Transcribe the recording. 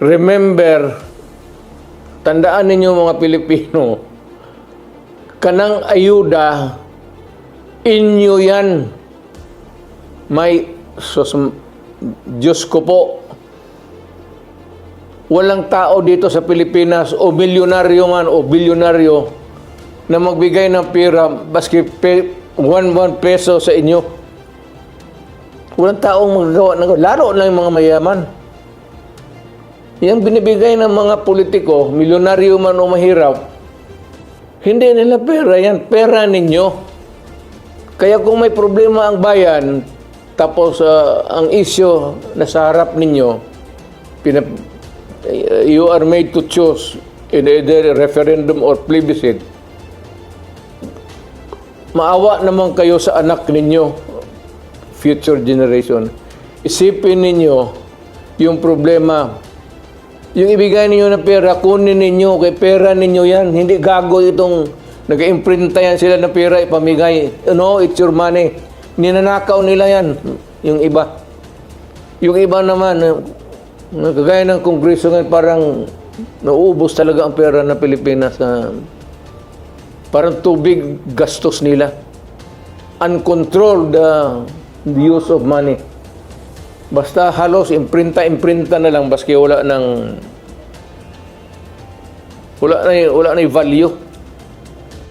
remember, tandaan ninyo mga Pilipino, kanang ayuda, inyo yan. May, Diyos ko po, walang tao dito sa Pilipinas o milyonaryo man o bilyonaryo na magbigay ng pera baski 1 peso sa inyo. Walang taong magagawa ng lalo na yung mga mayaman. Yung binibigay ng mga politiko, milyonaryo man o mahirap, hindi nila pera yan, pera ninyo. Kaya kung may problema ang bayan, tapos ang issue na sa harap ninyo, you are made to choose in either referendum or plebiscite, maawa naman kayo sa anak ninyo, future generation. Isipin ninyo yung problema. Yung ibigay ninyo na pera, kunin ninyo, kay pera ninyo yan. Hindi gago itong nag-imprinta yan sila na pera, ipamigay. No, it's your money. Ninanakaw nila yan, yung iba. Yung iba naman, kagaya ng Kongreso ngayon, parang nauubos talaga ang pera ng Pilipinas. Parang tubig gastos nila. Uncontrolled use of money. Basta halos imprinta na lang, baski wala na yung value.